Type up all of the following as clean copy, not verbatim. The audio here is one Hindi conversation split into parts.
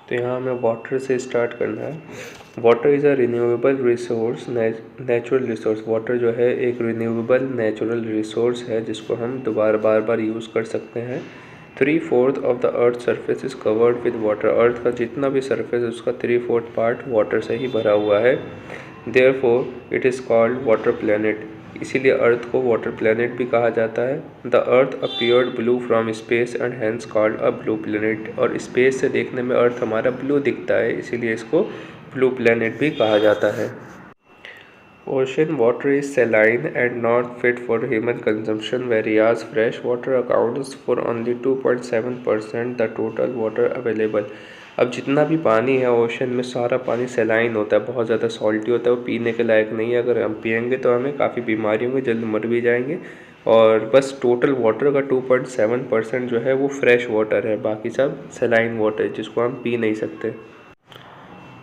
तो यहाँ हमें वाटर से स्टार्ट करना है। Water is a renewable resource, natural resource. Water जो है एक रिन्यूएबल नेचुरल रिसोर्स है जिसको हम दोबारा बार बार यूज़ कर सकते हैं। 3/4 of the earth surface is covered with water. Earth का जितना भी सरफेस है उसका 3/4 पार्ट वाटर से ही भरा हुआ है। Therefore it is called water planet. इसीलिए अर्थ को वाटर प्लैनेट भी कहा जाता है। The earth appeared blue from space and hence called a blue planet. और स्पेस से देखने में अर्थ हमारा ब्लू दिखता है, इसीलिए इसको ब्लू प्लैनेट भी कहा जाता है। Ocean water is saline and not fit for human consumption, whereas fresh water accounts for only 2.7% the total water available. अब जितना भी पानी है ओशन में सारा पानी सेलाइन होता है, बहुत ज़्यादा सॉल्टी होता है, वो पीने के लायक नहीं है। अगर हम पियेंगे तो हमें काफ़ी बीमारी होंगी, जल्द मर भी जाएंगे। और बस टोटल वाटर का 2.7% जो है वो फ्रेश वाटर है, बाकी सब सेलाइन वाटर है जिसको हम पी नहीं सकते।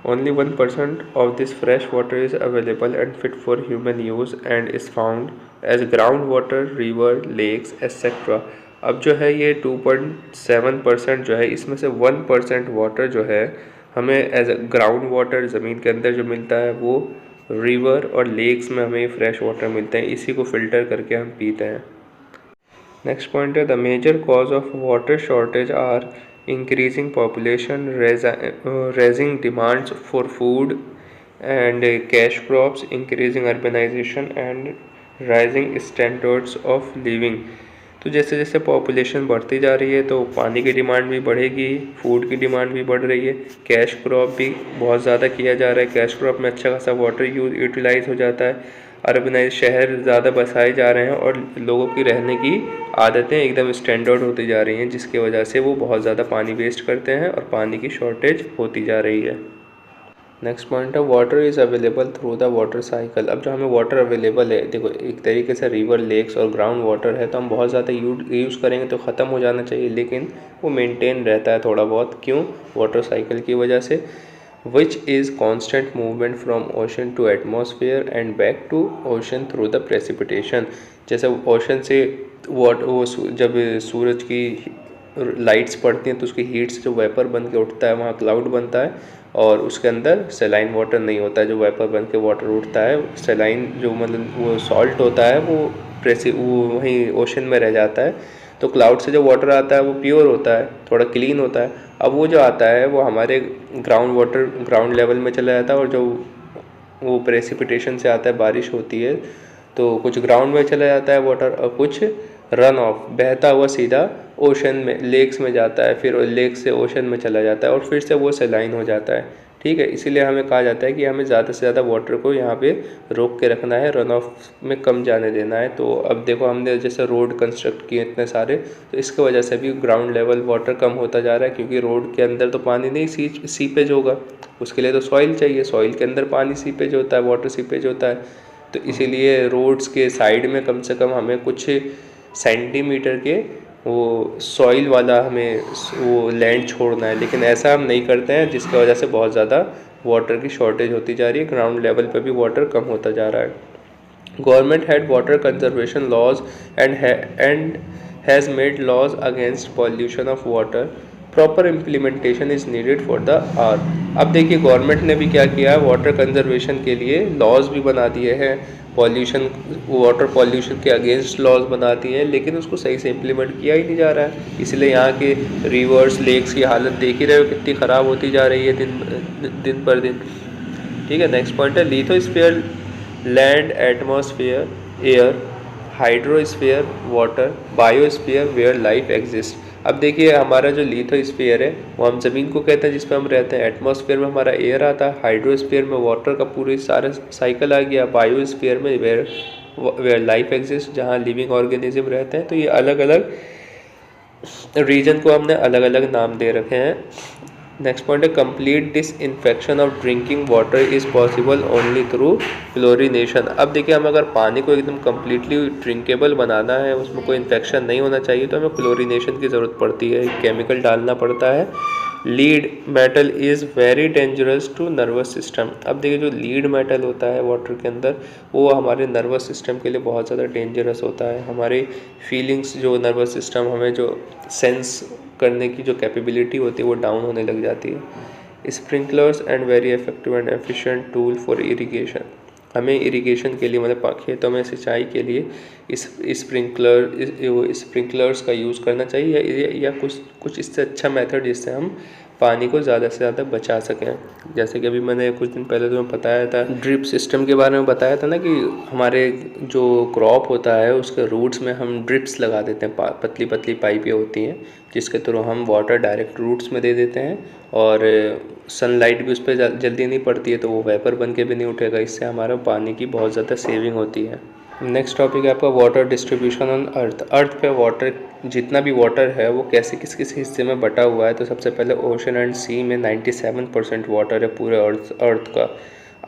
Only 1% of this fresh water is available and fit for human use and is found as groundwater, river, lakes, etc. अब जो है ये 2.7% जो है इसमें से 1% वाटर जो है हमें एज ग्राउंड वाटर ज़मीन के अंदर जो मिलता है वो रिवर और लेक्स में हमें फ्रेश वाटर मिलते हैं, इसी को फ़िल्टर करके हम पीते हैं। नेक्स्ट पॉइंट है the major cause of water shortage are increasing population, raising demands for food and cash crops, increasing urbanization and rising standards of living। तो जैसे जैसे पॉपुलेशन बढ़ती जा रही है तो पानी की डिमांड भी बढ़ेगी, फूड की डिमांड भी बढ़ रही है, कैश क्रॉप भी बहुत ज़्यादा किया जा रहा है, कैश क्रॉप में अच्छा खासा वाटर यूटिलाइज हो जाता है, अर्बनाइज शहर ज़्यादा बसाए जा रहे हैं और लोगों की रहने की आदतें एकदम स्टैंडर्ड होती जा रही हैं, जिसकी वजह से वो बहुत ज़्यादा पानी वेस्ट करते हैं और पानी की शॉर्टेज होती जा रही है। नेक्स्ट पॉइंट है water is available through the water cycle. अब जो हमें वाटर अवेलेबल है, देखो एक तरीके से रिवर, लेक्स और ग्राउंड वाटर है, तो हम बहुत ज़्यादा यूज़ करेंगे तो ख़त्म हो जाना चाहिए, लेकिन वो मेंटेन रहता है थोड़ा बहुत। क्यों? वाटर साइकिल की वजह से। which is constant movement from ocean to atmosphere and back to ocean through the precipitation। जैसे ओशन से वो जब सूरज की लाइट्स पड़ती हैं तो उसकी हीट से जो वेपर बन के उठता है वहाँ क्लाउड बनता है और उसके अंदर सेलाइन वाटर नहीं होता है, जो वेपर बन के वाटर उठता है सेलाइन जो मतलब वो सॉल्ट होता है वो वहीं ओशन में रह जाता है। तो क्लाउड से जो वाटर आता है वो प्योर होता है, थोड़ा क्लीन होता है। अब वो जो आता है वो हमारे ग्राउंड लेवल में चला जाता है और जो वो प्रेसिपिटेशन से आता है, बारिश होती है तो कुछ ग्राउंड में चला जाता है वाटर और कुछ रन ऑफ बहता हुआ सीधा ओशन में, लेक्स में जाता है, फिर लेक से ओशन में चला जाता है और फिर से वो सेलाइन हो जाता है। ठीक है, इसीलिए हमें कहा जाता है कि हमें ज़्यादा से ज़्यादा वाटर को यहाँ पे रोक के रखना है, रन ऑफ में कम जाने देना है। तो अब देखो हमने जैसे रोड कंस्ट्रक्ट किए इतने सारे, तो इसकी वजह से भी ग्राउंड लेवल वाटर कम होता जा रहा है, क्योंकि रोड के अंदर तो पानी नहीं सीपेज होगा, उसके लिए तो सॉइल चाहिए, सॉइल के अंदर पानी सीपेज होता है, वाटर सीपेज होता है। तो इसीलिए रोड्स के साइड में कम से कम हमें कुछ सेंटीमीटर के वो सॉइल वाला हमें वो लैंड छोड़ना है, लेकिन ऐसा हम नहीं करते हैं, जिसकी वजह से बहुत ज़्यादा वाटर की शॉर्टेज होती जा रही है, ग्राउंड लेवल पे भी वाटर कम होता जा रहा है। Government had water conservation laws and has made laws against pollution of water, proper implementation is needed for the R. अब देखिए गवर्नमेंट ने भी क्या किया है, वाटर कंजर्वेशन के लिए लॉज भी बना दिए हैं, वाटर पॉल्यूशन के अगेंस्ट लॉज बना दिए हैं, लेकिन उसको सही से इम्प्लीमेंट किया ही नहीं जा रहा है। इसलिए यहाँ के रिवर्स, लेक्स की हालत देख ही रहे हो कितनी ख़राब होती जा रही है दिन पर दिन। ठीक है, नेक्स्ट पॉइंट है lithosphere, land, atmosphere, air, hydrosphere, water, biosphere where life exist. अब देखिए हमारा जो लिथोस्फीयर है वो हम ज़मीन को कहते हैं जिसमें हम रहते हैं, एटमॉस्फेयर में हमारा एयर आता है, हाइड्रोस्फीयर में वाटर का पूरी सारा साइकिल आ गया, बायोस्फीयर में वेयर लाइफ एग्जिस्ट, जहाँ लिविंग ऑर्गेनिज्म रहते हैं। तो ये अलग अलग रीजन को हमने अलग अलग नाम दे रखे हैं। नेक्स्ट पॉइंट है complete disinfection of drinking water is possible only through chlorination. अब देखिए हम अगर पानी को एकदम कम्प्लीटली ड्रिंकेबल बनाना है, उसमें कोई इन्फेक्शन नहीं होना चाहिए, तो हमें क्लोरीनेशन की ज़रूरत पड़ती है, केमिकल डालना पड़ता है lead metal is very dangerous to nervous system. अब देखिए जो लीड मेटल होता है वाटर के अंदर वो हमारे नर्वस सिस्टम के लिए बहुत ज़्यादा डेंजरस होता है। हमारी फीलिंग्स जो नर्वस सिस्टम हमें जो सेंस करने की जो कैपेबिलिटी होती है वो डाउन होने लग जाती है। Sprinklers and very effective and efficient tool for irrigation. हमें इरिगेशन के लिए मतलब खेतों में सिंचाई के लिए इस स्प्रिंकलर्स का यूज़ करना चाहिए या कुछ इससे अच्छा मेथड जिससे हम पानी को ज़्यादा से ज़्यादा बचा सकें। जैसे कि अभी मैंने कुछ दिन पहले तुम्हें बताया था ड्रिप सिस्टम के बारे में बताया था ना कि हमारे जो क्रॉप होता है उसके रूट्स में हम ड्रिप्स लगा देते हैं, पतली पतली पाइपें होती हैं जिसके थ्रू हम वाटर डायरेक्ट रूट्स में दे देते हैं और सनलाइट भी उस पर जल्दी नहीं पड़ती है तो वो वेपर बन के भी नहीं उठेगा। इससे हमारा पानी की बहुत ज़्यादा सेविंग होती है। नेक्स्ट टॉपिक है आपका वाटर डिस्ट्रीब्यूशन ऑन अर्थ। अर्थ पे वाटर जितना भी वाटर है वो कैसे किस किस हिस्से में बटा हुआ है। तो सबसे पहले ओशन एंड सी में 97% वाटर है पूरे अर्थ का।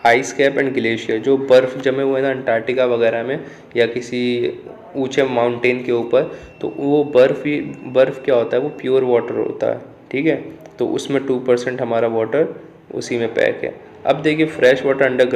आइस कैप एंड ग्लेशियर जो बर्फ़ जमे हुए हैं ना अंटार्कटिका वगैरह में या किसी ऊंचे माउंटेन के ऊपर, तो वो बर्फ़ क्या होता है वो प्योर वाटर होता है, ठीक है। तो उसमें 2% हमारा वाटर उसी में पैक है। अब देखिए fresh water under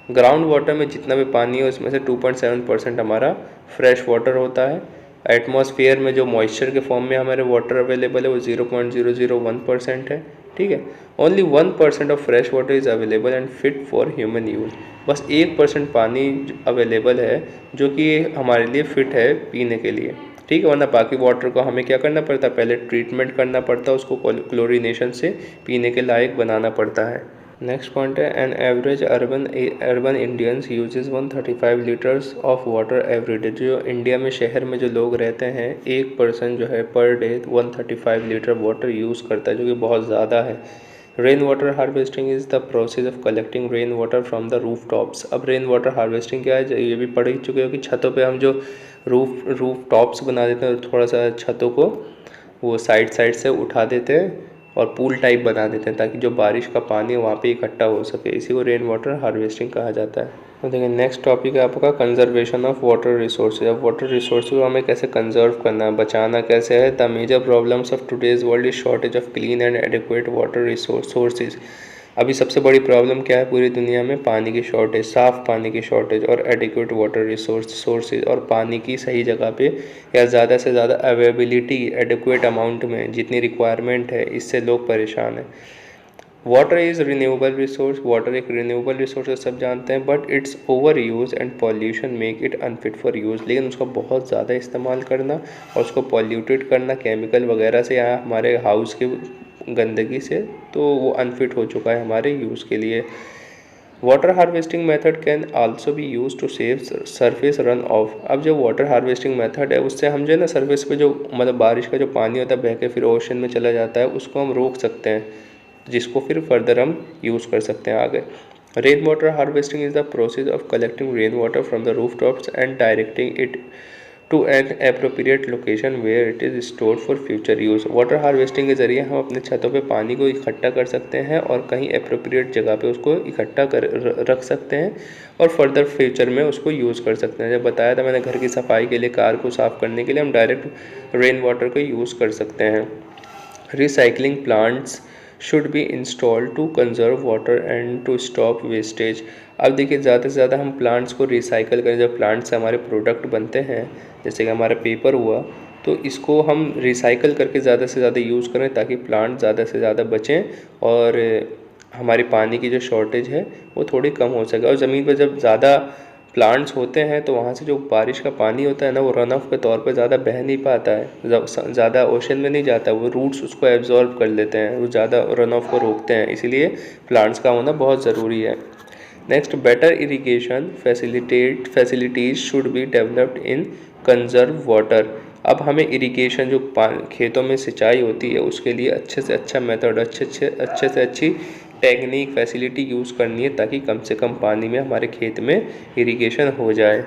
ground water में जितना भी पानी है उसमें से 2.7% हमारा फ्रेश वाटर होता है। एटमॉस्फेयर में जो मॉइस्चर के फॉर्म में हमारे वाटर अवेलेबल है वो 0.001% है, ठीक है। Only 1% of fresh water is available and fit for human use. बस 1% पानी अवेलेबल है जो कि हमारे लिए फ़िट है पीने के लिए, ठीक है। वरना बाकी वाटर को हमें क्या करना पड़ता है, पहले ट्रीटमेंट करना पड़ता है, उसको क्लोरीनेशन से पीने के लायक बनाना पड़ता है। नेक्स्ट पॉइंट है an average urban Indians uses 135 litres of water every day. जो इंडिया में शहर में जो लोग रहते हैं एक पर्सन जो है per day 135 litre water use करता है जो कि बहुत ज़्यादा है। Rain water harvesting is the process of collecting rain water from the roof tops. अब रेन वाटर हार्वेस्टिंग क्या है ये भी पढ़ ही चुके हो कि छतों पे हम जो रूफ टॉप्स बना देते हैं, थोड़ा सा छतों को वो साइड से उठा देते हैं और पूल टाइप बना देते हैं ताकि जो बारिश का पानी है वहाँ पे इकट्ठा हो सके। इसी को रेन वाटर हार्वेस्टिंग कहा जाता है। तो देखिए नेक्स्ट टॉपिक है आपका कंजर्वेशन ऑफ वाटर रिसोर्सेज। अब वाटर रिसोर्सेज को हमें कैसे कंजर्व करना है, बचाना कैसे है। The major problems of today's world is shortage of clean and adequate water sources. अभी सबसे बड़ी प्रॉब्लम क्या है पूरी दुनिया में, पानी की शॉर्टेज, साफ़ पानी की शॉर्टेज और एडिक्वेट वाटर सोर्सेज और पानी की सही जगह पे या ज़्यादा से ज़्यादा अवेलेबिलिटी एडिक्वेट अमाउंट में जितनी रिक्वायरमेंट है, इससे लोग परेशान हैं। Water is renewable resource. Water एक रिन्यूएबल रिसोर्स है सब जानते हैं, but it's over use and pollution make it unfit for use. लेकिन उसका बहुत ज़्यादा इस्तेमाल करना और उसको पॉल्यूटेड करना केमिकल वगैरह से या हमारे हाउस के गंदगी से, तो वो अनफिट हो चुका है हमारे यूज़ के लिए। Water harvesting method can also be use to save surface run off. अब जो वाटर हार्वेस्टिंग मेथड है उससे हम जो है ना सरफेस पे जो मतलब बारिश का जो पानी होता है बह के फिर ओशन में चला जाता है, उसको हम रोक सकते हैं, जिसको फिर फर्दर हम यूज़ कर सकते हैं आगे। Rain water harvesting is the process of collecting rain water from the roof tops and directing it to an appropriate location where it is stored for future use. Water harvesting के ज़रिए हम अपने छतों पे पानी को इकट्ठा कर सकते हैं और कहीं अप्रोप्रिएट जगह पे उसको इकट्ठा कर रख सकते हैं और फर्दर फ्यूचर में उसको यूज़ कर सकते हैं। जब बताया था मैंने घर की सफाई के लिए, कार को साफ़ करने के लिए हम डायरेक्ट रेन वाटर को यूज़ कर सकते हैं। Recycling plants should be installed to conserve water and to stop wastage. अब देखिए ज़्यादा से ज़्यादा हम प्लांट्स को रिसाइकल करें। जब प्लांट से हमारे प्रोडक्ट बनते हैं जैसे कि हमारा पेपर हुआ, तो इसको हम रिसाइकल करके ज़्यादा से ज़्यादा यूज़ करें ताकि प्लांट ज़्यादा से ज़्यादा बचें और हमारी पानी की जो शॉर्टेज है वो थोड़ी कम हो सके। और ज़मीन पर जब ज़्यादा प्लांट्स होते हैं तो वहाँ से जो बारिश का पानी होता है ना वो रन ऑफ के तौर पे ज़्यादा बह नहीं पाता है, ज़्यादा ओशन में नहीं जाता, वो रूट्स उसको एब्जॉर्ब कर लेते हैं, वो ज़्यादा रन ऑफ को रोकते हैं, इसीलिए प्लांट्स का होना बहुत ज़रूरी है। Next, better irrigation facilities should be developed in conserve water. अब हमें इरिगेशन जो खेतों में सिंचाई होती है उसके लिए अच्छे से अच्छा मेथड, अच्छे से अच्छी टेक्निक फैसिलिटी यूज़ करनी है ताकि कम से कम पानी में हमारे खेत में इरिगेशन हो जाए।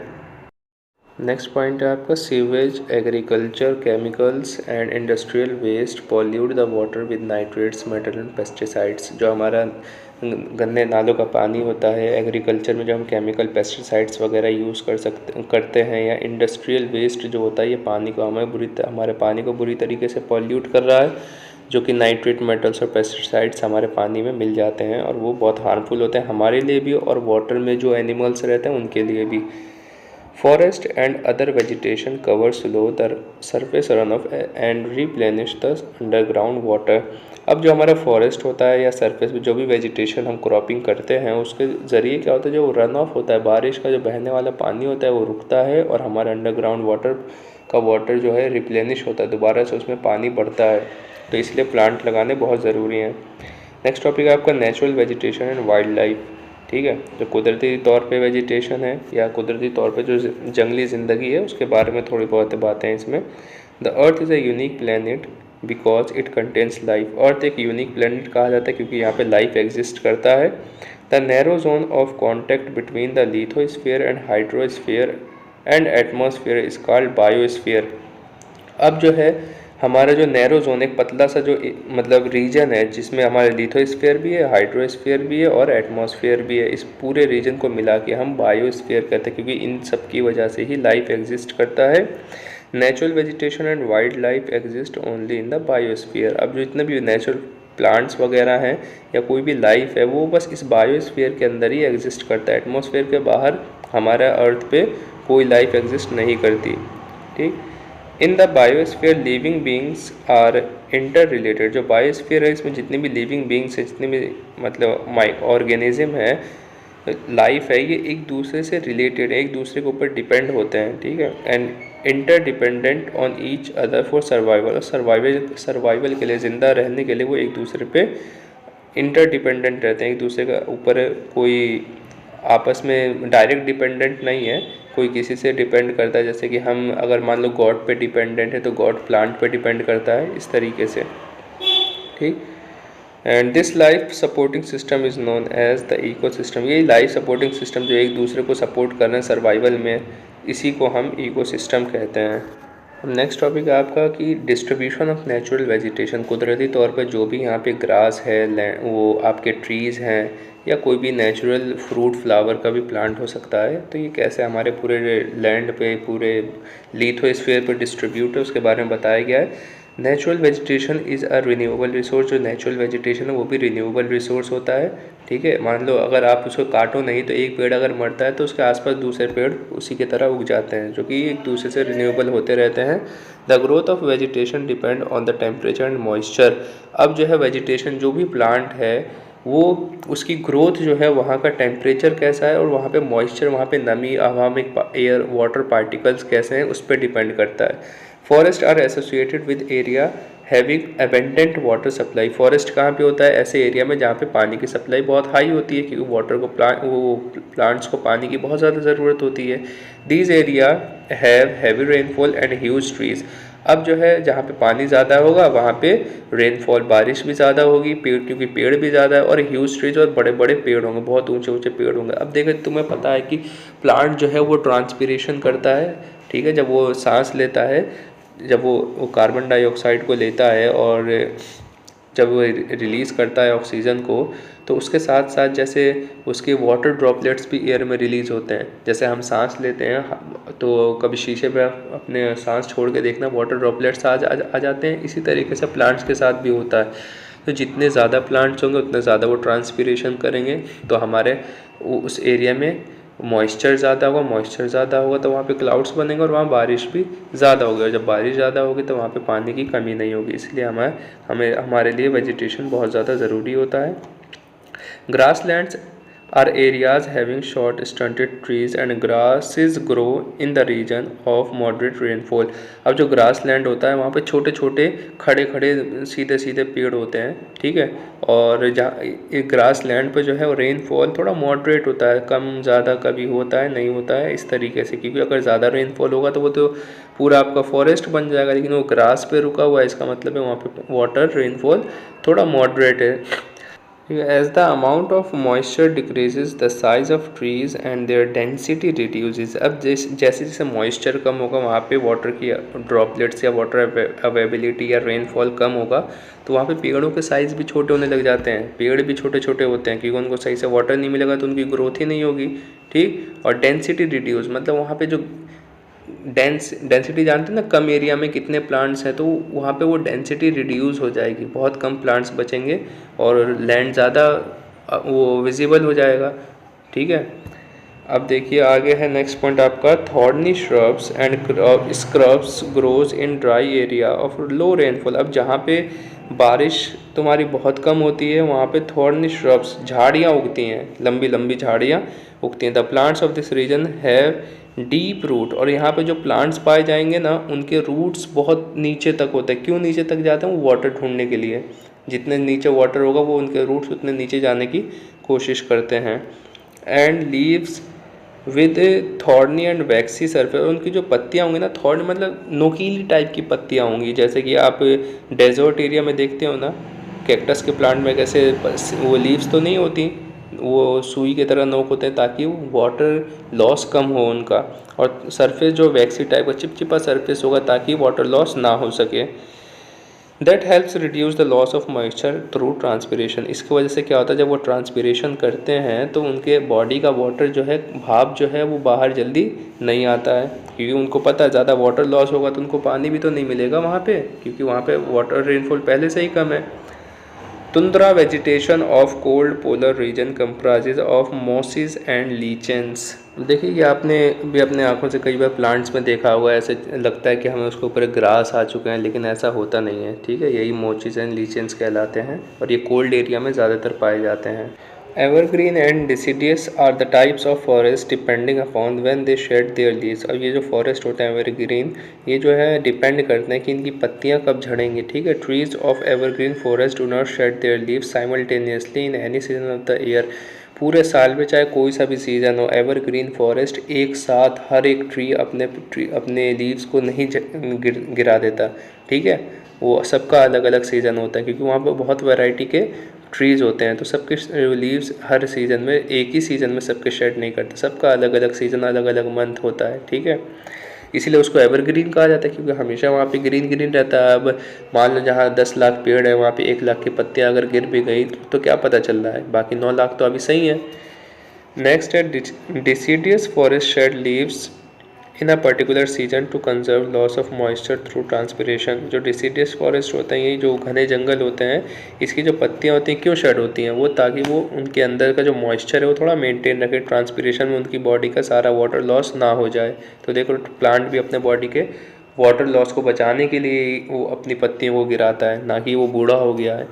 नेक्स्ट पॉइंट है आपका sewage, agriculture, chemicals and industrial waste pollute the water with nitrates, metal and pesticides. जो हमारा गंदे नालों का पानी होता है, एग्रीकल्चर में जो हम केमिकल पेस्टिसाइड्स वगैरह यूज़ करते हैं, या इंडस्ट्रियल वेस्ट जो होता है, ये हमारे पानी को बुरी तरीके से पॉल्यूट कर रहा है। जो कि नाइट्रेट मेटल्स और पेस्टिसाइड्स हमारे पानी में मिल जाते हैं और वो बहुत हार्मफुल होते हैं हमारे लिए भी और वाटर में जो एनिमल्स रहते हैं उनके लिए भी। Forest and other vegetation cover slow the surface run of and replenish the underground water. अब जो हमारा फॉरेस्ट होता है या सरफेस में जो भी वेजिटेशन हम क्रॉपिंग करते हैं उसके ज़रिए क्या होता है, जो रन ऑफ होता है बारिश का जो बहने वाला पानी होता है वो रुकता है और हमारा अंडरग्राउंड वाटर का वाटर जो है रिप्लेनिश होता है, दोबारा से उसमें पानी बढ़ता है। तो इसलिए प्लांट लगाने बहुत ज़रूरी हैं। नेक्स्ट टॉपिक है आपका natural vegetation and wild life. ठीक है, जो कुदरती तौर पे वेजिटेशन है या कुदरती तौर पे जो जंगली ज़िंदगी है उसके बारे में थोड़ी बहुत बातें हैं इसमें। The earth is a unique planet because it contains life. Earth एक यूनिक प्लैनेट कहा जाता है क्योंकि यहाँ पे लाइफ एग्जिस्ट करता है। The narrow zone of contact between the lithosphere and hydrosphere and atmosphere is called biosphere. अब जो है हमारा जो नैरो जोन एक पतला सा जो मतलब रीजन है जिसमें हमारे लिथोस्फीयर भी है, हाइड्रोस्फीयर भी है और एटमॉस्फेयर भी है, इस पूरे रीजन को मिला के हम बायोस्फीयर कहते हैं क्योंकि इन सब की वजह से ही लाइफ एग्जिस्ट करता है। Natural vegetation and wild life exist only in the biosphere. अब जो इतने भी नेचुरल प्लांट्स वगैरह हैं या कोई भी लाइफ है वो बस इस बायोस्फीयर के अंदर ही एग्जिस्ट करता है। एटमॉस्फेयर के बाहर हमारा अर्थ पे कोई लाइफ एग्जिस्ट नहीं करती। ठीक, in the biosphere living beings are interrelated. जो बायोस्फीयर है इसमें जितनी भी लिविंग बींग्स है, जितने भी मतलब ऑर्गेनिज्म है, लाइफ है, ये एक दूसरे से रिलेटेड है, एक दूसरे के ऊपर डिपेंड होते हैं। ठीक है, and inter dependent on each other for survival. और सर्वाइवल के लिए, ज़िंदा रहने के लिए वो एक दूसरे पे इंटर डिपेंडेंट रहते हैं, एक दूसरे के ऊपर कोई आपस में डायरेक्ट डिपेंडेंट नहीं है, कोई किसी से डिपेंड करता है। जैसे कि हम अगर मान लो गॉड पे डिपेंडेंट है तो गॉड प्लांट पे डिपेंड करता है, इस तरीके से। ठीक, and this life supporting system is known as the ecosystem. ये लाइफ सपोर्टिंग सिस्टम जो एक दूसरे को सपोर्ट कर रहे हैं सर्वाइवल में, इसी को हम इकोसिस्टम कहते हैं। नेक्स्ट टॉपिक है आपका कि डिस्ट्रीब्यूशन ऑफ नेचुरल वेजिटेशन। कुदरती तौर पर जो भी यहाँ पे ग्रास है, वो आपके ट्रीज़ हैं या कोई भी नेचुरल फ्रूट फ्लावर का भी प्लांट हो सकता है, तो ये कैसे हमारे पूरे लैंड पे, पूरे लिथोस्फीयर पे डिस्ट्रीब्यूट है उसके बारे में बताया गया है। Natural vegetation is a renewable resource. जो नेचुरल वेजिटेशन है वो भी रिन्यूएबल रिसोर्स होता है। ठीक है, मान लो अगर आप उसको काटो नहीं तो एक पेड़ अगर मरता है तो उसके आसपास दूसरे पेड़ उसी की तरह उग जाते हैं, जो कि एक दूसरे से रिन्यूएबल होते रहते हैं। The growth of vegetation depend on the temperature and moisture. अब जो है वेजिटेशन जो भी प्लांट है वो उसकी ग्रोथ जो है वहाँ का टेम्परेचर कैसा है और वहाँ पे मॉइस्चर, वहाँ पे नमी, हवा में एयर वाटर पार्टिकल्स कैसे हैं उस पर डिपेंड करता है। Forest are associated with area having abundant water supply. Forest कहाँ पे होता है? ऐसे एरिया में जहाँ पे पानी की सप्लाई बहुत हाई होती है क्योंकि वाटर को प्लांट्स को पानी की बहुत ज़्यादा ज़रूरत होती है। These area have heavy rainfall and huge trees. अब जो है जहाँ पे पानी ज़्यादा होगा वहाँ पे रेनफॉल, बारिश भी ज़्यादा होगी, पेड़ क्योंकि पेड़ भी ज़्यादा है, और ह्यूज ट्रीज और बड़े बड़े पेड़ होंगे, बहुत ऊंचे ऊंचे पेड़ होंगे। अब देखो तुम्हें पता है कि प्लांट जो है वो ट्रांसपीरेशन करता है। ठीक है, जब वो सांस लेता है, जब वो कार्बन डाइऑक्साइड को लेता है और जब वो रिलीज़ करता है ऑक्सीजन को, तो उसके साथ साथ जैसे उसके वाटर ड्रॉपलेट्स भी एयर में रिलीज़ होते हैं। जैसे हम सांस लेते हैं तो कभी शीशे पे अपने सांस छोड़ के देखना, वाटर ड्रॉपलेट्स आ जाते हैं। इसी तरीके से प्लांट्स के साथ भी होता है। तो जितने ज़्यादा प्लांट्स होंगे उतने ज़्यादा वो ट्रांसपीरेशन करेंगे, तो हमारे उस एरिया में मॉइस्चर ज़्यादा होगा तो वहाँ पे क्लाउड्स बनेंगे और वहाँ बारिश भी ज़्यादा होगी, और जब बारिश ज़्यादा होगी तो वहाँ पे पानी की कमी नहीं होगी। इसलिए हमारे लिए वेजिटेशन बहुत ज़्यादा ज़रूरी होता है। Grasslands are areas having short stunted trees and grasses grow in the region of moderate rainfall। अब जो ग्रास लैंड होता है वहाँ पे छोटे छोटे खड़े सीधे सीधे पेड़ होते हैं। ठीक है, और जहाँ ग्रास लैंड पे जो है वो रेनफॉल थोड़ा मॉडरेट होता है, कम ज़्यादा कभी होता है नहीं होता है इस तरीके से, क्योंकि अगर ज़्यादा रेनफॉल होगा तो वो तो पूरा आपका फॉरेस्ट बन जाएगा, लेकिन वो ग्रास पे रुका हुआ है, इसका मतलब है वहाँ पे वाटर रेनफॉल थोड़ा मॉडरेट है। As the amount of moisture decreases, the size of trees and their density reduces। अब जैसे जैसे मॉइस्चर कम होगा वहाँ पे वाटर की ड्रॉपलेट्स या वाटर अवेबिलिटी या रेनफॉल कम होगा, तो वहाँ पे पेड़ों के साइज़ भी छोटे होने लग जाते हैं। पेड़ भी छोटे छोटे होते हैं क्योंकि उनको सही से वाटर नहीं मिलेगा तो उनकी ग्रोथ ही नहीं होगी। ठीक, और डेंसिटी रिड्यूस मतलब वहाँ पे जो डेंसिटी जानते हैं ना, कम एरिया में कितने प्लांट्स हैं, तो वहाँ पे वो डेंसिटी रिड्यूस हो जाएगी, बहुत कम प्लांट्स बचेंगे और लैंड ज़्यादा वो विजिबल हो जाएगा। ठीक है, अब देखिए आगे है नेक्स्ट पॉइंट आपका, thorny shrubs and scrubs grows in dry area of low rainfall. अब जहाँ पे बारिश तुम्हारी बहुत कम होती है वहाँ पे थॉर्नी श्रब्स झाड़ियाँ उगती हैं, लंबी लंबी झाड़ियाँ उगती हैं। The plants of this region have deep root, और यहाँ पे जो प्लांट्स पाए जाएंगे ना उनके रूट्स बहुत नीचे तक होते हैं। क्यों नीचे तक जाते हैं? वो वाटर ढूंढने के लिए, जितने नीचे वाटर होगा वो उनके रूट्स उतने नीचे जाने की कोशिश करते हैं। And leaves with thorny and vaccine surface, उनकी जो पत्तियाँ होंगी ना, थॉर्नी मतलब नोकीली टाइप की पत्तियाँ होंगी, जैसे कि आप डेजर्ट एरिया में देखते हो ना कैक्टस के प्लांट में कैसे वो लीव्स तो नहीं होती, वो सुई की तरह नोक होते हैं ताकि वाटर लॉस कम हो उनका, और सरफेस जो वैक्सी टाइप का चिपचिपा सरफेस होगा ताकि वाटर लॉस ना हो सके। That helps reduce the loss of moisture through transpiration. इसकी वजह से क्या होता है, जब वो ट्रांसपिरेशन करते हैं तो उनके बॉडी का वाटर जो है, भाप जो है वो बाहर जल्दी नहीं आता है, क्योंकि उनको पता है ज़्यादा वाटर लॉस होगा तो उनको पानी भी तो नहीं मिलेगा वहाँ पे, क्योंकि वहाँ पे वाटर रेनफॉल पहले से ही कम है। Tundra vegetation of cold polar region comprises of mosses and lichens. देखिए ये आपने भी अपने आंखों से कई बार प्लांट्स में देखा होगा, ऐसे लगता है कि हमें उसके ऊपर ग्रास आ चुके हैं, लेकिन ऐसा होता नहीं है। ठीक है, यही मॉसेस एंड लीचेंस कहलाते हैं और ये कोल्ड एरिया में ज़्यादातर पाए जाते हैं। Evergreen and deciduous are the types of forest depending upon when they shed their leaves. और ये जो फॉरेस्ट होते हैं एवरग्रीन, ये जो है डिपेंड करते हैं कि इनकी पत्तियां कब झड़ेंगी। ठीक है, trees of evergreen forest do not shed their leaves simultaneously in any season of the year. पूरे साल में चाहे कोई सा भी सीज़न हो, एवरग्रीन फॉरेस्ट एक साथ हर एक ट्री अपने लीव्स को नहीं गिरा देता। ठीक है, वो सबका अलग अलग सीज़न होता है, क्योंकि वहाँ पर बहुत वैरायटी के ट्रीज़ होते हैं, तो सबके लीव्स हर सीज़न में एक ही सीज़न में सबके शेड नहीं करते, सबका अलग अलग सीज़न अलग अलग मंथ होता है। ठीक है, इसीलिए उसको एवरग्रीन कहा जाता है, क्योंकि हमेशा वहाँ पे ग्रीन ग्रीन रहता है। अब मान लो जहाँ 10 लाख पेड़ है वहाँ पे 1 लाख की पत्तियाँ अगर गिर भी गई तो क्या पता चल रहा है, बाकी 9 लाख तो अभी सही है। नेक्स्ट है deciduous forest shed leaves in a particular season to conserve loss of moisture through transpiration. जो डिसीडियस फॉरेस्ट होते हैं, ये जो घने जंगल होते हैं, इसकी जो पत्तियां होती हैं क्यों शेड होती हैं, वो ताकि वो उनके अंदर का जो मॉइस्चर है वो थोड़ा मेंटेन रखे, ट्रांसपिरेशन में उनकी बॉडी का सारा वाटर लॉस ना हो जाए। तो देखो प्लांट भी अपने बॉडी के वाटर लॉस को बचाने के लिए वो अपनी पत्तियों को गिराता है, ना कि वो बूढ़ा हो गया है।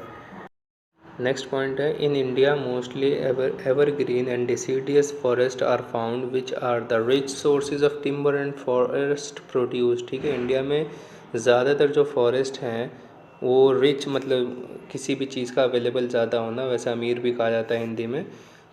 नेक्स्ट पॉइंट है, in India mostly evergreen and deciduous forest are found which are the rich sources of timber and forest produce. ठीक है, इंडिया में ज़्यादातर जो फॉरेस्ट हैं वो रिच मतलब किसी भी चीज़ का अवेलेबल ज़्यादा होना, वैसे अमीर भी कहा जाता है हिंदी में।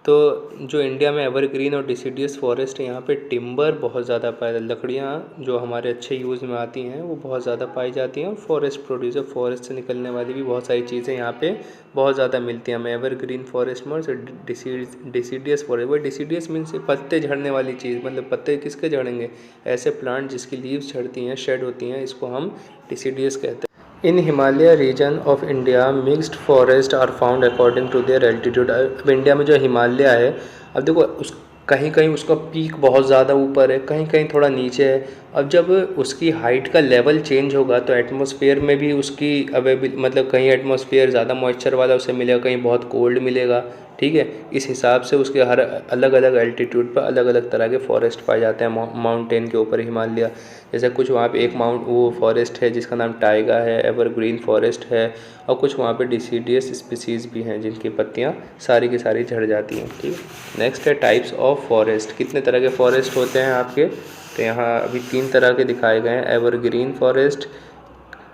तो जो इंडिया में एवरग्रीन और डिसीडियस फॉरेस्ट है, यहाँ पे टिम्बर बहुत ज़्यादा पाया, लकड़ियाँ जो हमारे अच्छे यूज़ में आती हैं वो बहुत ज़्यादा पाई जाती हैं, और फॉरेस्ट प्रोड्यूसर फॉरेस्ट से निकलने वाली भी बहुत सारी चीज़ें यहाँ पे बहुत ज़्यादा मिलती हैं हमें एवरग्रीन फॉरेस्ट में। और डिसीडियस फॉरेस्ट, वो डिसीडियस मीन्स पत्ते झड़ने वाली चीज़, मतलब पत्ते किसके झड़ेंगे, ऐसे प्लांट जिसकी लीव्स झड़ती हैं, शेड होती हैं, इसको हम डिसीडियस कहते हैं। In Himalaya region of India mixed forest are found according to their altitude. अब इंडिया में जो हिमालय है, अब देखो उस कहीं कहीं उसका पीक बहुत ज़्यादा ऊपर है, कहीं कहीं थोड़ा नीचे है। अब जब उसकी हाइट का लेवल चेंज होगा तो एटमॉस्फेयर में भी उसकी मतलब कहीं एटमॉस्फेयर ज़्यादा मॉइस्चर वाला उसे मिलेगा, कहीं बहुत कोल्ड मिलेगा। ठीक है, इस हिसाब से उसके हर अलग अलग एल्टीट्यूड पर अलग अलग तरह के फॉरेस्ट पाए जाते हैं माउंटेन के ऊपर हिमालय। जैसे कुछ वहाँ पे एक वो फॉरेस्ट है जिसका नाम टाइगा है, एवरग्रीन फॉरेस्ट है, और कुछ वहाँ पे डिसीडियस स्पीसीज़ भी हैं जिनकी पत्तियाँ सारी की सारी झड़ जाती हैं। ठीक है, नेक्स्ट है टाइप्स ऑफ फॉरेस्ट। कितने तरह के फॉरेस्ट होते हैं आपके, तो यहाँ अभी 3 तरह के दिखाए गए हैं, एवरग्रीन फॉरेस्ट,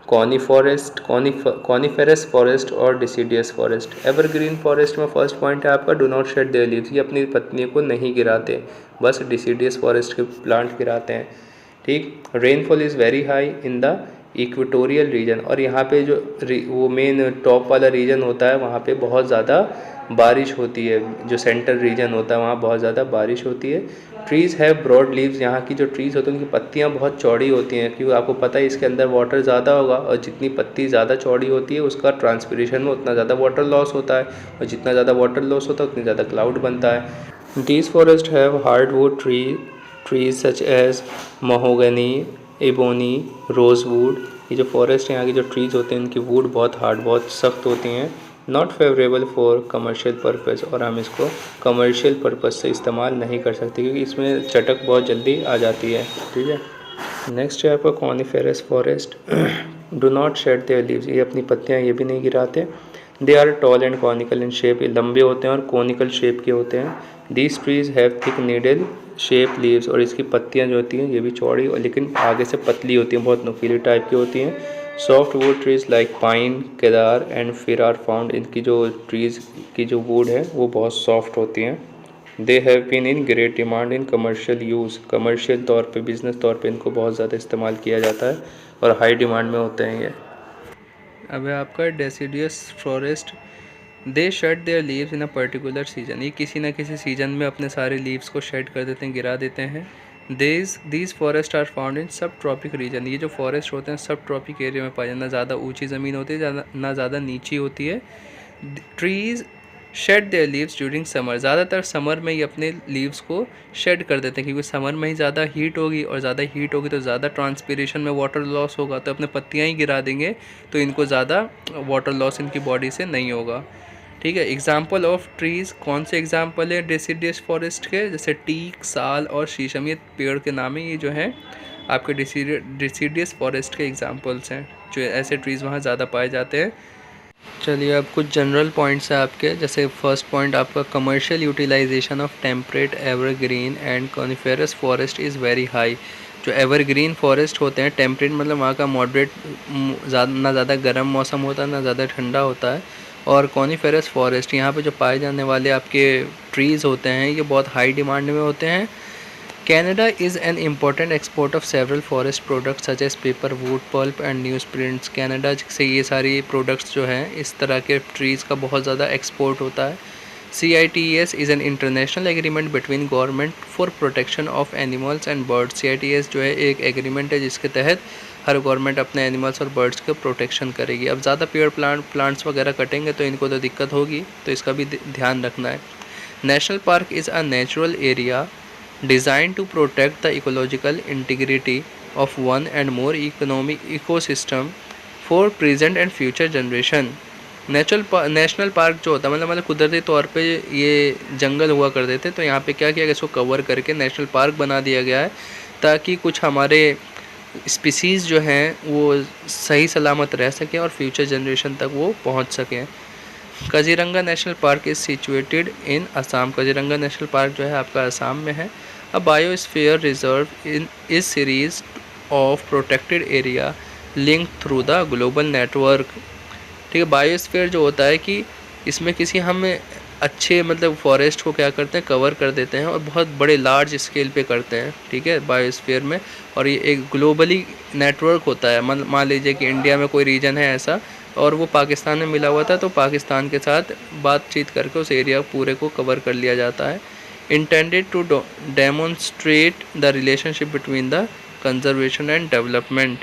कॉनिफेरस फॉरेस्ट और डिसीडियस फॉरेस्ट। एवरग्रीन फॉरेस्ट में फर्स्ट पॉइंट है आपका, do not shed their leaves, ये अपनी पत्नियों को नहीं गिराते, बस डिसीडियस फॉरेस्ट के प्लांट गिराते हैं। ठीक, rainfall is very high in the equatorial region, और यहाँ पे जो वो मेन टॉप वाला रीजन होता है वहाँ पे बहुत ज़्यादा बारिश होती है, जो सेंट्रल रीजन होता है वहाँ बहुत ज़्यादा बारिश होती है। ट्रीज़ हैव ब्रॉड लीव्स, यहाँ की जो ट्रीज़ होती हैं उनकी पत्तियाँ बहुत चौड़ी होती हैं, क्योंकि आपको पता है इसके अंदर वाटर ज़्यादा होगा, और जितनी पत्ती ज़्यादा चौड़ी होती है उसका ट्रांसपिरेशन में उतना ज़्यादा वाटर लॉस होता है, और जितना ज़्यादा वाटर लॉस होता है उतनी ज़्यादा क्लाउड बनता है। These forest have hardwood tree trees such as mahogany, ebony, rosewood. ये जो फॉरेस्ट है यहाँ की जो ट्रीज होते हैं इनकी वुड बहुत हार्ड, बहुत सख्त होती हैं। Not favourable for commercial purpose, और हम इसको कमर्शियल पर्पज़ से इस्तेमाल नहीं कर सकते क्योंकि इसमें चटक बहुत जल्दी आ जाती है। ठीक है, नेक्स्ट है आपका coniferous forest. Do not shed their leaves, ये अपनी पत्तियाँ ये भी नहीं गिराते। They are tall and conical in shape, ये लंबे होते हैं और कॉनिकल शेप के होते हैं। These trees have thick needle shape leaves, और इसकी पत्तियाँ जो होती हैं ये भी चौड़ी और लेकिन आगे से पतली होती हैं, बहुत नुकीली टाइप की होती हैं। Soft wood trees like pine, Kedar and फिर आर फाउंड, इनकी जो ट्रीज़ की जो वुड है वो बहुत सॉफ्ट होती हैं। They have been in great demand in commercial use, commercial तौर पे, बिज़नेस तौर पे इनको बहुत ज़्यादा इस्तेमाल किया जाता है और हाई डिमांड में होते हैं ये। अब है आपका deciduous forest. They shed their leaves in a particular season, ये किसी न किसी सीजन में अपने सारे लीव्स को शेड कर देते हैं, गिरा देते हैं। These forest are found in sub tropic reason, ये जो फॉरेस्ट होते हैं सब ट्रॉपिक एरिया में पाए जाते हैं, ना ज़्यादा ऊंची ज़मीन होती है ना ज़्यादा नीची होती है। Trees shade their leaves during summer, ज़्यादातर समर में ही अपने लीव्स को शेड कर देते हैं क्योंकि समर में ही ज़्यादा हीट होगी और ज़्यादा हीट होगी तो ज़्यादा ट्रांसपीरेशन में वाटर लॉस होगा, तो अपने पत्तियाँ ही गिरा देंगे तो इनको ज़्यादा वाटर लॉस इनकी बॉडी से नहीं होगा। ठीक है, एग्जाम्पल ऑफ ट्रीज़, कौन से एग्जाम्पल है डेसिडियस फॉरेस्ट के, जैसे टीक, साल और शीशम, ये पेड़ के नाम है, ये जो है आपके डेसिडियस फॉरेस्ट के एग्जाम्पल्स हैं, जो ऐसे ट्रीज़ वहाँ ज़्यादा पाए जाते हैं। चलिए अब कुछ जनरल पॉइंट्स हैं आपके, जैसे फर्स्ट पॉइंट आपका commercial utilisation of temperate evergreen and coniferous forest is very high. जो एवरग्रीन फॉरेस्ट होते हैं, टेम्परेट मतलब वहाँ का मॉडरेट, ना ज़्यादा गर्म मौसम होता है ना ज़्यादा ठंडा होता है, और कॉनिफेरस फॉरेस्ट यहाँ पे जो पाए जाने वाले आपके ट्रीज़ होते हैं ये बहुत हाई डिमांड में होते हैं। Canada is an important export of several forest products such as paper, wood, pulp and newsprint। Canada से ये सारी प्रोडक्ट्स जो हैं इस तरह के ट्रीज़ का बहुत ज़्यादा एक्सपोर्ट होता है। CITES is an international agreement between government for protection of animals and birds। CITES जो है एक एग्रीमेंट है जिसके तहत हर गवर्नमेंट अपने एनिमल्स और बर्ड्स के प्रोटेक्शन करेगी। अब ज़्यादा पेड़ प्लांट्स वगैरह कटेंगे तो इनको तो दिक्कत होगी, तो इसका भी ध्यान रखना है। National park is a natural area designed to protect the ecological integrity of one and more economic ecosystem for present and future generation। National park जो होता है मतलब कुदरती तौर पे ये जंगल हुआ करते थे, तो यहाँ पे क्या किया गया, इसको कवर करके नेशनल पार्क बना दिया गया है ताकि कुछ हमारे स्पीसीज़ जो हैं वो सही सलामत रह सकें और फ्यूचर जनरेशन तक वो पहुँच सकें। Kaziranga national park is situated in Assam, Kaziranga national park जो है आपका असम में है। अ बायोस्फीयर रिजर्व इन इस series of protected area link through the global network. ठीक है, बायोस्फीयर जो होता है कि इसमें किसी हम अच्छे मतलब फॉरेस्ट को क्या करते हैं, कवर कर देते हैं और बहुत बड़े लार्ज स्केल पे करते हैं। ठीक है, बायोस्फीयर में, और ये एक ग्लोबली नेटवर्क होता है। मान लीजिए कि इंडिया में कोई रीजन है ऐसा और वो पाकिस्तान में मिला हुआ था, तो पाकिस्तान के साथ बातचीत करके उस एरिया पूरे को कवर कर लिया जाता है। Intended to demonstrate the relationship between the conservation and development.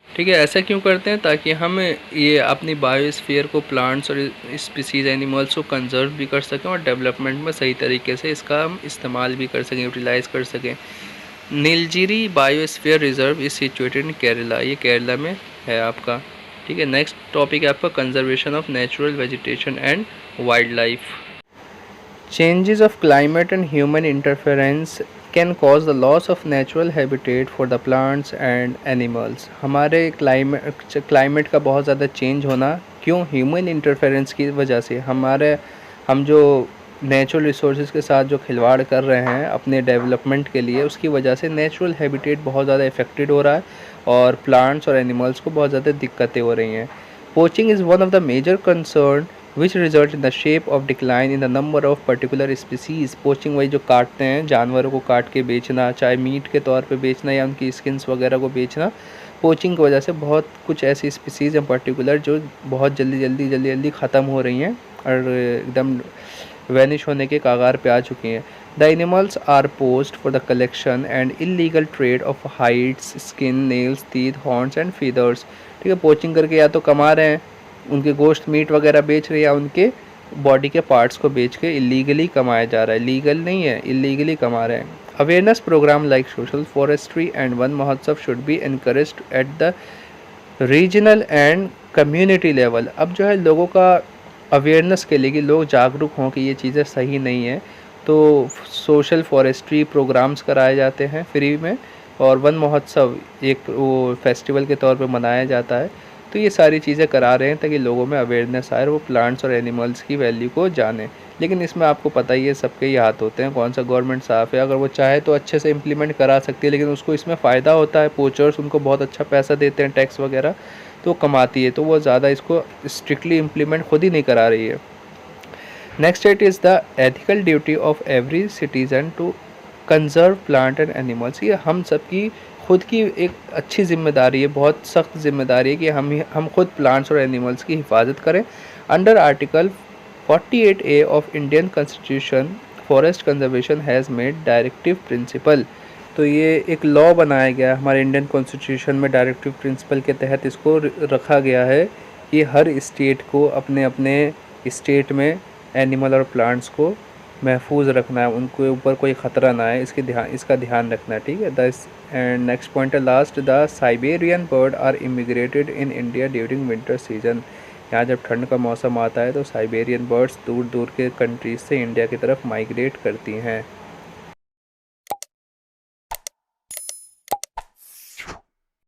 ठीक है, ऐसा क्यों करते हैं, ताकि हम ये अपनी बायोस्फीयर को, प्लांट्स और स्पीसीज एनिमल्स को कंजर्व भी कर सकें और डेवलपमेंट में सही तरीके से इसका हम इस्तेमाल भी कर सकें, यूटिलाइज़ कर सकें। Nilgiri biosphere reserve is situated in Kerala, ये केरला में है आपका। ठीक है, नेक्स्ट टॉपिक है आपका conservation of natural vegetation and wild life. Changes of climate and human interference can cause the loss of natural habitat for the plants and animals. हमारे क्लाइमेट का बहुत ज़्यादा चेंज होना क्यों, ह्यूमन इंटरफेरेंस की वजह से। हम जो नेचुरल रिसोर्सेज के साथ जो खिलवाड़ कर रहे हैं अपने डेवलपमेंट के लिए, उसकी वजह से नेचुरल हैबिटेट बहुत ज़्यादा इफेक्टेड हो रहा है और प्लांट्स और एनिमल्स को बहुत ज़्यादा दिक्कतें हो रही हैं। Poaching is one of the major concern which result in the shape of decline in the number of particular species. Poaching वही जो काटते हैं, जानवरों को काट के बेचना, चाहे मीट के तौर पे बेचना या उनकी स्किन्स वगैरह को बेचना। पोचिंग की वजह से बहुत कुछ ऐसी स्पीसीज़ हैं पर्टिकुलर जो बहुत जल्दी ख़त्म हो रही हैं और एकदम वैनिश होने के कागार पे आ चुकी हैं। The animals are poached for the collection and illegal trade of hides, skin, nails, teeth, horns and feathers. ठीक है, पोचिंग करके या तो कमा रहे हैं, उनके गोश्त, मीट वगैरह बेच रहे हैं, या उनके बॉडी के पार्ट्स को बेच के इलीगली कमाया जा रहा है। लीगल नहीं है, इलीगली कमा रहे हैं। Awareness program like social forestry and Van Mahotsav should be encouraged at the regional and community level. अब जो है लोगों का अवेयरनेस के लिए कि लोग जागरूक हों कि ये चीज़ें सही नहीं है, तो सोशल फॉरेस्ट्री प्रोग्राम्स कराए जाते हैं फ्री में, और वन महोत्सव एक वो फेस्टिवल के तौर पे मनाया जाता है। तो ये सारी चीज़ें करा रहे हैं ताकि लोगों में अवेयरनेस आए और वो प्लांट्स और एनिमल्स की वैल्यू को जानें। लेकिन इसमें आपको पता ही है सबके ही हाथ होते हैं, कौन सा गवर्नमेंट साफ़ है, अगर वो चाहे तो अच्छे से इम्प्लीमेंट करा सकती है, लेकिन उसको इसमें फ़ायदा होता है, पोचर्स उनको बहुत अच्छा पैसा देते हैं टैक्स वगैरह, तो कमाती है, तो वो ज़्यादा इसको स्ट्रिक्टली इम्प्लीमेंट खुद ही नहीं करा रही है। Next it is the ethical duty of every citizen to conserve plant and animals. ये हम सबकी खुद की एक अच्छी ज़िम्मेदारी है, बहुत सख्त ज़िम्मेदारी है कि हम खुद प्लांट्स और एनिमल्स की हिफाजत करें। Under article 48A of Indian constitution forest conservation has made directive principle. तो ये एक लॉ बनाया गया है हमारे इंडियन कॉन्स्टिट्यूशन में, डायरेक्टिव प्रिंसिपल के तहत इसको रखा गया है कि हर स्टेट को अपने अपने स्टेट में एनिमल और प्लांट्स को महफूज रखना है, उनके ऊपर कोई ख़तरा ना आए, इसका ध्यान रखना है, ठीक है। एंड नेक्स्ट पॉइंट है last, the Siberian bird are immigrated in India during winter season. यहाँ जब ठंड का मौसम आता है तो साइबेरियन बर्ड्स दूर दूर के कंट्रीज से इंडिया की तरफ माइग्रेट करती हैं।